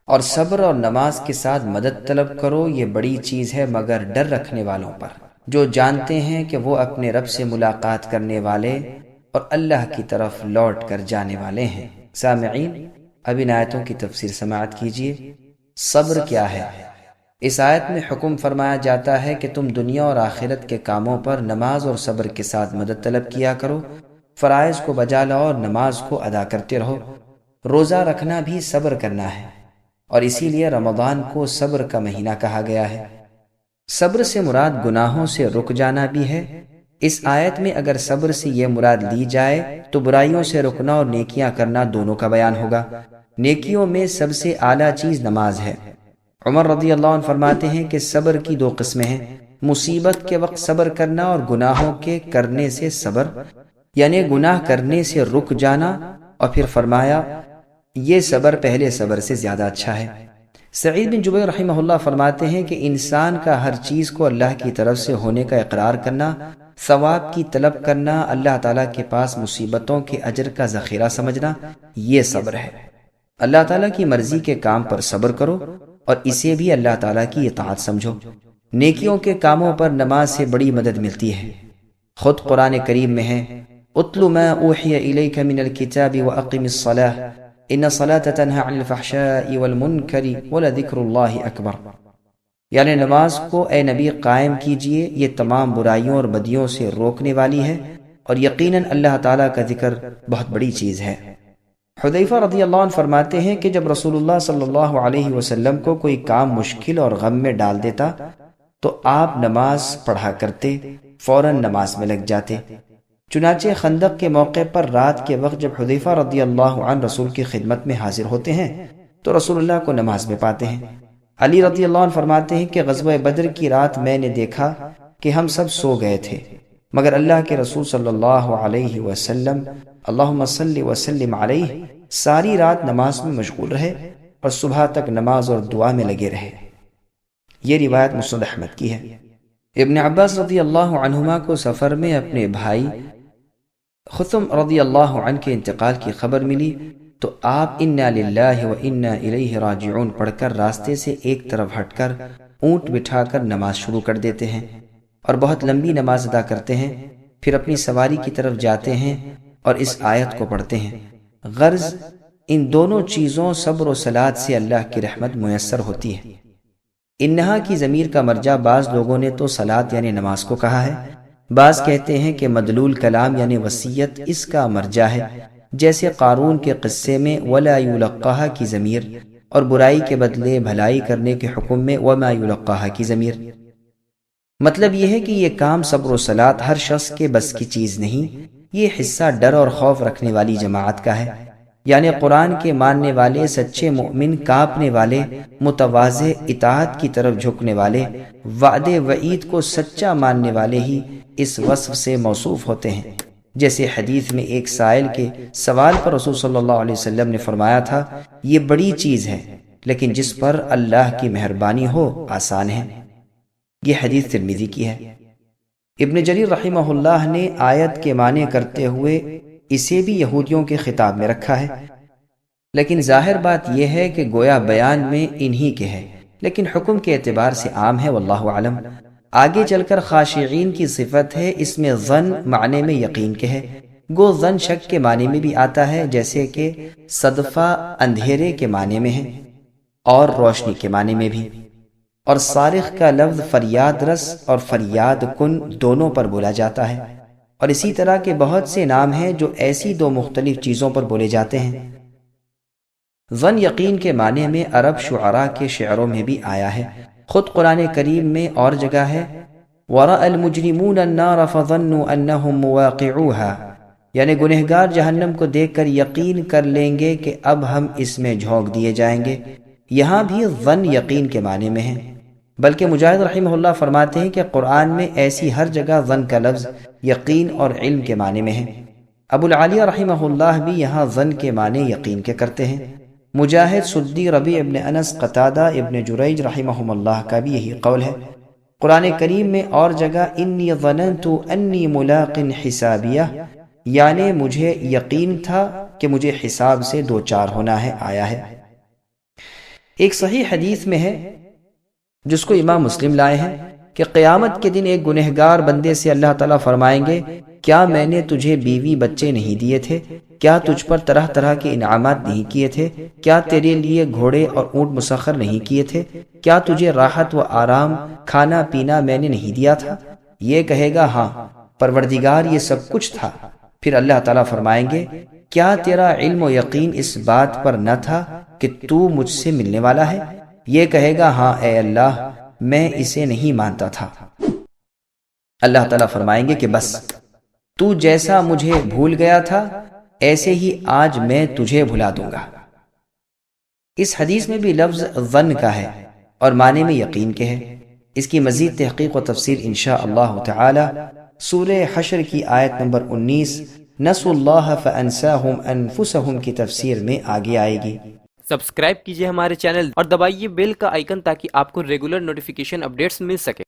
اور صبر اور نماز کے ساتھ مدد طلب کرو، یہ بڑی چیز ہے مگر ڈر رکھنے والوں پر، جو جانتے ہیں کہ وہ اپنے رب سے ملاقات کرنے والے اور اللہ کی طرف لوٹ کر جانے والے ہیں۔ سامعین، اب ان آیتوں کی تفسیر سماعت کیجیے۔ صبر کیا ہے؟ اس آیت میں حکم فرمایا جاتا ہے کہ تم دنیا اور آخرت کے کاموں پر نماز اور صبر کے ساتھ مدد طلب کیا کرو، فرائض کو بجا لاؤ اور نماز کو ادا کرتے رہو۔ روزہ رکھنا بھی صبر کرنا ہے، اور اسی لیے رمضان کو صبر کا مہینہ کہا گیا ہے۔ صبر سے مراد گناہوں سے رک جانا بھی ہے۔ اس آیت میں اگر صبر سے یہ مراد لی جائے تو برائیوں سے رکنا اور نیکیاں کرنا دونوں کا بیان ہوگا۔ نیکیوں میں سب سے اعلیٰ چیز نماز ہے۔ عمر رضی اللہ عنہ فرماتے ہیں کہ صبر کی دو قسمیں ہیں، مصیبت کے وقت صبر کرنا اور گناہوں کے کرنے سے صبر، یعنی گناہ کرنے سے رک جانا، اور پھر فرمایا یہ صبر پہلے صبر سے زیادہ اچھا ہے۔ سعید بن جبیر رحمہ اللہ فرماتے ہیں کہ انسان کا ہر چیز کو اللہ کی طرف سے ہونے کا اقرار کرنا، ثواب کی طلب کرنا، اللہ تعالیٰ کے پاس مصیبتوں کے اجر کا ذخیرہ سمجھنا، یہ صبر ہے۔ اللہ تعالیٰ کی مرضی کے کام پر صبر کرو اور اسے بھی اللہ تعالیٰ کی اطاعت سمجھو۔ نیکیوں کے کاموں پر نماز سے بڑی مدد ملتی ہے۔ خود قرآن کریم میں ہے اتل ما اوحی الیک من الکتاب واقم الصلاة ان الصلاة تنہی عن الفحشاء والمنکر ولذکر اللہ اکبر، یعنی نماز کو اے نبی قائم کیجئے، یہ تمام برائیوں اور بدیوں سے روکنے والی ہے، اور یقیناً اللہ تعالیٰ کا ذکر بہت بڑی چیز ہے۔ حذیفہ رضی اللہ عنہ فرماتے ہیں کہ جب رسول اللہ صلی اللہ علیہ وسلم کو کوئی کام مشکل اور غم میں ڈال دیتا تو آپ نماز پڑھا کرتے، فوراً نماز میں لگ جاتے۔ چنانچہ خندق کے موقع پر رات کے وقت جب حذیفہ رضی اللہ عنہ رسول کی خدمت میں حاضر ہوتے ہیں تو رسول اللہ کو نماز میں پاتے ہیں۔ علی رضی اللہ عنہ فرماتے ہیں کہ غزوہ بدر کی رات میں نے دیکھا کہ ہم سب سو گئے تھے، مگر اللہ کے رسول صلی اللہ علیہ وسلم اللہم صلی وسلم علیہ ساری رات نماز میں مشغول رہے اور صبح تک نماز اور دعا میں لگے رہے۔ یہ روایت مسند احمد کی ہے۔ ابن عباس رضی اللہ عنہما کو سفر میں اپنے بھائی خثم رضی اللہ عنہ کے انتقال کی خبر ملی تو آپ انا للہ و انا الیہ راجعون پڑھ کر راستے سے ایک طرف ہٹ کر اونٹ بٹھا کر نماز شروع کر دیتے ہیں اور بہت لمبی نماز ادا کرتے ہیں، پھر اپنی سواری کی طرف جاتے ہیں اور اس آیت کو پڑھتے ہیں۔ غرض ان دونوں چیزوں صبر و صلات سے اللہ کی رحمت میسر ہوتی ہے۔ انہا کی ضمیر کا مرجع بعض لوگوں نے تو صلات یعنی نماز کو کہا ہے، بعض کہتے ہیں کہ مدلول کلام یعنی وصیت اس کا مرجع ہے، جیسے قارون کے قصے میں ولا یلقاها کی ضمیر اور برائی کے بدلے بھلائی کرنے کے حکم میں وما یلقاها کی ضمیر۔ مطلب یہ ہے کہ یہ کام صبر و صلات ہر شخص کے بس کی چیز نہیں، یہ حصہ ڈر اور خوف رکھنے والی جماعت کا ہے، یعنی قرآن کے ماننے والے، سچے مومن، کانپنے والے، متواضع، اطاعت کی طرف جھکنے والے، وعد وعید کو سچا ماننے والے ہی اس وصف سے موصوف ہوتے ہیں۔ جیسے حدیث میں ایک سائل کے سوال پر رسول صلی اللہ علیہ وسلم نے فرمایا تھا یہ بڑی چیز ہے لیکن جس پر اللہ کی مہربانی ہو آسان ہے۔ یہ حدیث ترمذی کی ہے۔ ابن جریر رحمہ اللہ نے آیت کے معنی کرتے ہوئے اسے بھی یہودیوں کے خطاب میں رکھا ہے، لیکن ظاہر بات یہ ہے کہ گویا بیان میں انہی کے ہے لیکن حکم کے اعتبار سے عام ہے، واللہ اعلم۔ آگے چل کر خاشعین کی صفت ہے، اس میں ظن معنی میں یقین کے ہے، گو ظن شک کے معنی میں بھی آتا ہے، جیسے کہ صدفہ اندھیرے کے معنی میں ہے اور روشنی کے معنی میں بھی، اور صارخ کا لفظ فریاد رس اور فریاد کن دونوں پر بولا جاتا ہے، اور اسی طرح کے بہت سے نام ہیں جو ایسی دو مختلف چیزوں پر بولے جاتے ہیں۔ ظن یقین کے معنی میں عرب شعراء کے شعروں میں بھی آیا ہے، خود قرآن کریم میں اور جگہ ہے وَرَأَ الْمُجْرِمُونَ النَّارَ فَظَنُّوا أَنَّهُمْ مُوَاقِعُوهَا، یعنی گنہگار جہنم کو دیکھ کر یقین کر لیں گے کہ اب ہم اس میں جھونک دیے جائیں گے۔ یہاں بھی ظن یقین کے معنی میں ہے، بلکہ مجاہد رحمہ اللہ فرماتے ہیں کہ قرآن میں ایسی ہر جگہ ظن کا لفظ یقین اور علم کے معنی میں ہے۔ ابو العالیہ رحمہ اللہ بھی یہاں ظن کے معنی یقین کے کرتے ہیں۔ مجاہد، سدی، ربیع ابن انس، قتادہ، ابن جریج رحمہم اللہ کا بھی یہی قول ہے۔ قرآن کریم میں اور جگہ انی ظننت انی ملاق حسابیہ، یعنی مجھے یقین تھا کہ مجھے حساب سے دوچار ہونا ہے آیا ہے۔ ایک صحیح حدیث میں ہے جس کو امام مسلم لائے ہیں کہ قیامت کے دن ایک گنہگار بندے سے اللہ تعالیٰ فرمائیں گے کیا میں نے تجھے بیوی بچے نہیں دیے تھے؟ کیا تجھ پر طرح طرح کے انعامات نہیں کیے تھے؟ کیا تیرے لیے گھوڑے اور اونٹ مسخر نہیں کیے تھے؟ کیا تجھے راحت و آرام کھانا پینا میں نے نہیں دیا تھا؟ یہ کہے گا ہاں پروردگار یہ سب کچھ تھا۔ پھر اللہ تعالیٰ فرمائیں گے کیا تیرا علم و یقین اس بات پر نہ تھا کہ تو مجھ سے ملنے والا ہے؟ یہ کہے گا ہاں اے اللہ میں اسے نہیں مانتا تھا۔ اللہ تعالیٰ فرمائیں گے کہ بس تو جیسا مجھے بھول گیا تھا ایسے ہی آج میں تجھے بھلا دوں گا۔ اس حدیث میں بھی لفظ ظن کا ہے اور معنی میں یقین کے ہے۔ اس کی مزید تحقیق و تفسیر انشاءاللہ تعالی سورہ حشر کی آیت نمبر 19 نسوا اللہ فانساہم انفسہم کی تفسیر میں آگے آئے گی۔ سبسکرائب کیجئے ہمارے چینل اور دبائیے بیل کا آئیکن تاکہ آپ کو ریگولر نوٹیفیکیشن اپڈیٹس مل سکے۔